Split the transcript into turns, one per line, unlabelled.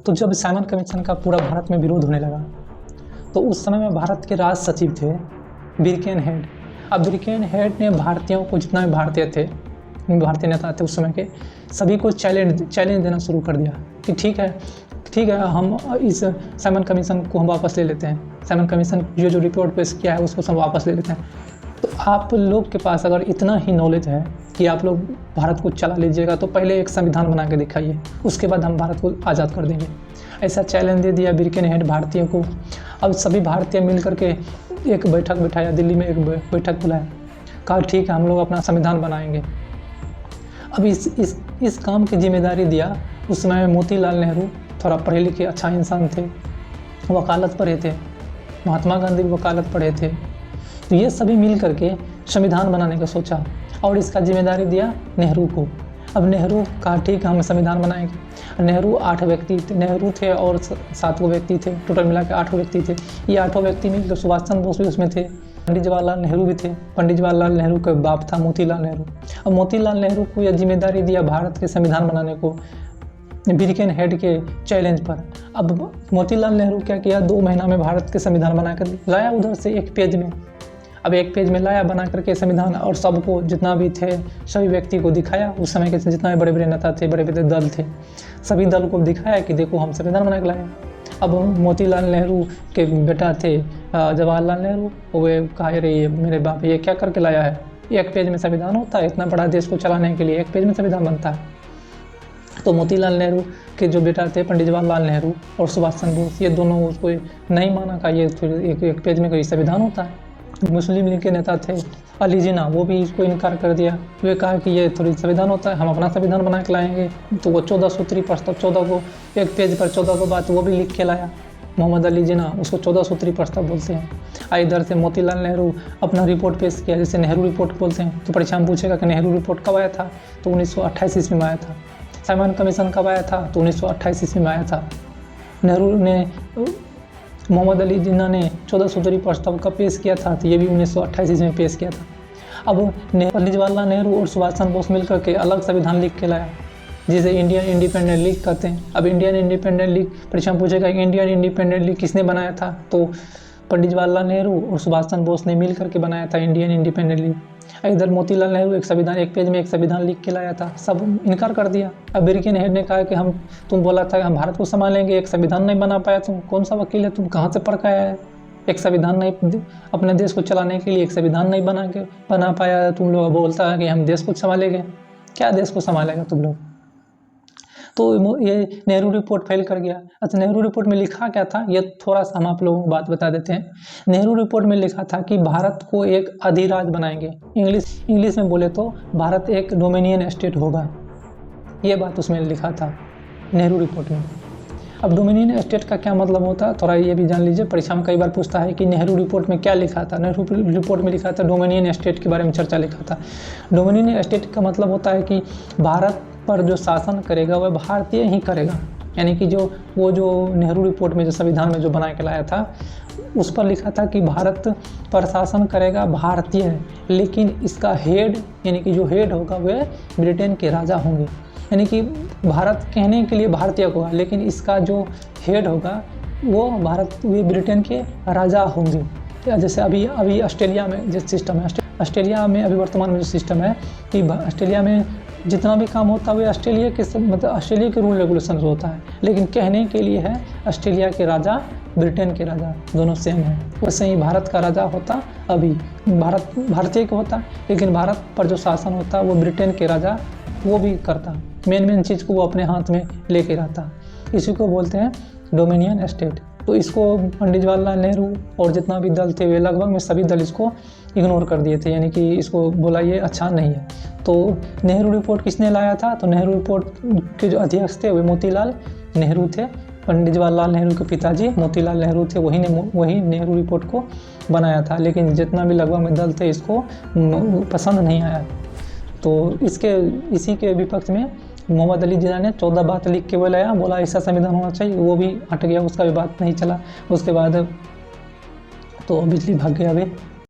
तो जब Simon commission का पूरा भारत में विरोध होने लगा, तो उस समय में भारत के राज सचिव थे बिरकेनहेड। अब बिरकेनहेड ने भारतीयों को, जितना भी भारतीय नेता थे उस समय के, सभी को चैलेंज देना शुरू कर दिया कि ठीक है हम इस साइमन कमीशन को हम वापस ले लेते हैं। साइमन कमीशन जो रिपोर्ट पेश किया है उसको सब वापस ले लेते हैं। तो आप लोग के पास अगर इतना ही नॉलेज है कि आप लोग भारत को चला लीजिएगा, तो पहले एक संविधान बना के दिखाइए, उसके बाद हम भारत को आज़ाद कर देंगे। ऐसा चैलेंज दे दिया बिरकेनहेड भारतीयों को। अब सभी भारतीय मिल करके एक बैठक बिठाया, दिल्ली में एक बैठक बुलाया, कहा ठीक है हम लोग अपना संविधान बनाएंगे। अब इस काम की जिम्मेदारी दिया उस समय मोतीलाल नेहरू, थोड़ा पढ़े लिखे अच्छा इंसान थे, वकालत पढ़े थे, महात्मा गांधी भी वकालत पढ़े थे। तो ये सभी मिल करके संविधान बनाने का सोचा और इसका जिम्मेदारी दिया नेहरू को। अब नेहरू कहा ठीक है हम संविधान बनाएंगे। नेहरू 8 व्यक्ति थे, नेहरू थे और 7 व्यक्ति थे, टोटल मिला के 8 व्यक्ति थे। ये 8 व्यक्ति मिलकर सुभाष चंद्र बोस भी उसमें थे, पंडित जवाहरलाल नेहरू भी थे। पंडित जवाहरलाल नेहरू का बाप था मोतीलाल नेहरू। अब मोतीलाल नेहरू को यह जिम्मेदारी दिया भारत के संविधान बनाने को बिरकेनहेड के चैलेंज पर। अब मोतीलाल नेहरू क्या किया, 2 महीना में भारत के संविधान बनाकर लाया उधर से एक पेज में। अब एक पेज में लाया बना करके संविधान, और सबको जितना भी थे सभी व्यक्ति को दिखाया। उस समय के जितना भी बड़े बड़े नेता थे, बड़े बड़े दल थे, सभी दल को दिखाया कि देखो हम संविधान बना के लाए। अब मोतीलाल नेहरू के बेटा थे जवाहरलाल नेहरू, वे कहा अरे ये मेरे बाप ये क्या करके लाया है, एक पेज में संविधान होता है, इतना बड़ा देश को चलाने के लिए एक पेज में संविधान बनता है। तो मोतीलाल नेहरू के जो बेटा थे पंडित जवाहरलाल नेहरू और सुभाष चंद्र बोस, ये दोनों उसको नहीं माना का ये फिर एक पेज में कोई संविधान होता है। मुस्लिम लीग के नेता थे अली जिन्ना, वो भी इसको इनकार कर दिया। वे कहा कि ये थोड़ी संविधान होता है, हम अपना संविधान बना के लाएंगे। तो वो 14 सूत्री प्रस्ताव, 14 को एक पेज पर 14 को बात वो भी लिख के लाया। मोहम्मद अली जिन्ना, उसको 14 सूत्री प्रस्ताव बोलते हैं। इधर से मोतीलाल नेहरू अपना रिपोर्ट पेश किया, जैसे नेहरू रिपोर्ट बोलते हैं। तो परीक्षा में पूछेगा कि नेहरू रिपोर्ट कब आया था, तो 1928 ईस्वी में आया था। साइमन कमीशन कब आया था, तो 1928 ईस्वी में आया था। नेहरू ने, मोहम्मद अली जिन्ना ने 14 सूत्री प्रस्ताव का पेश किया था, तो ये भी 1928 ईस्वी में पेश किया था। अब पंडित जवाहरलाल नेहरू और सुभाष चंद्र बोस मिलकर के अलग संविधान लिख के लाया, जिसे इंडियन इंडिपेंडेंट लीग कहते हैं। अब इंडियन इंडिपेंडेंट लीग, परीक्षा में पूछेगा इंडियन इंडिपेंडेंट लीग किसने बनाया था, तो पंडित जवाहरलाल नेहरू और सुभाष चंद्र बोस ने मिल करके बनाया था इंडियन इंडिपेंडेंट लीग। इधर मोतीलाल नेहरू एक पेज में एक संविधान लिख के लाया था, सब इनकार कर दिया। अब बिरकेनहेड ने कहा कि तुम बोला था कि हम भारत को संभालेंगे, एक संविधान नहीं बना पाया, तुम कौन सा वकील है, तुम कहाँ से पढ़ के आया है, एक संविधान नहीं, अपने देश को चलाने के लिए एक संविधान नहीं बना पाया, तुम लोग बोलता है कि हम देश को संभालेंगे। क्या देश को संभालेगा तुम लोग। तो ये नेहरू रिपोर्ट फेल कर गया। अच्छा, नेहरू रिपोर्ट में लिखा क्या था, ये थोड़ा सा हम आप लोगों को बात बता देते हैं। नेहरू रिपोर्ट में लिखा था कि भारत को एक अधिराज बनाएंगे। इंग्लिश में बोले तो भारत एक डोमिनियन स्टेट होगा, ये बात उसमें लिखा था नेहरू रिपोर्ट में। अब डोमिनियन स्टेट का क्या मतलब होता है, थोड़ा ये भी जान लीजिए। परीक्षा में कई बार पूछता है कि नेहरू रिपोर्ट में क्या लिखा था। नेहरू रिपोर्ट में लिखा था डोमिनियन स्टेट के बारे में चर्चा लिखा था। डोमिनियन स्टेट का मतलब होता है कि भारत पर जो शासन करेगा वह भारतीय ही करेगा। यानी कि वो जो नेहरू रिपोर्ट में जो संविधान में जो बना के लाया था, उस पर लिखा था कि भारत पर शासन करेगा भारतीय, लेकिन इसका हेड, यानी कि जो हेड होगा वह ब्रिटेन के राजा होंगे। यानी कि भारत कहने के लिए भारतीय होगा, लेकिन इसका जो हेड होगा वो ब्रिटेन के राजा होंगे। जैसे अभी ऑस्ट्रेलिया में जो सिस्टम है, ऑस्ट्रेलिया में अभी वर्तमान में जो सिस्टम है कि ऑस्ट्रेलिया में जितना भी काम होता है वो ऑस्ट्रेलिया के रूल रेगुलेशन से होता है, लेकिन कहने के लिए है ऑस्ट्रेलिया के राजा ब्रिटेन के राजा दोनों सेम है। वैसे ही भारत का राजा होता अभी भारतीय का होता, लेकिन भारत पर जो शासन होता वो ब्रिटेन के राजा वो भी करता, मेन चीज़ को वो अपने हाथ में लेके रहता। इसी को बोलते हैं डोमिनियन स्टेट। तो इसको पंडित जवाहरलाल नेहरू और जितना भी दल थे वे लगभग में सभी दल इसको इग्नोर कर दिए थे, यानी कि इसको बोला ये अच्छा नहीं है। तो नेहरू रिपोर्ट किसने लाया था, तो नेहरू रिपोर्ट के जो अध्यक्ष थे वे मोतीलाल नेहरू थे। पंडित जवाहरलाल नेहरू के पिताजी मोतीलाल नेहरू थे, वही नेहरू रिपोर्ट को बनाया था। लेकिन जितना भी लगभग में दल थे इसको पसंद नहीं आया। तो इसी के विपक्ष में मोहम्मद अली जिन्ना ने 14 बात लिख के बोला ऐसा संविधान होना चाहिए, वो भी हट गया, उसका भी बात नहीं चला। उसके बाद तो बिजली भाग गया अभी।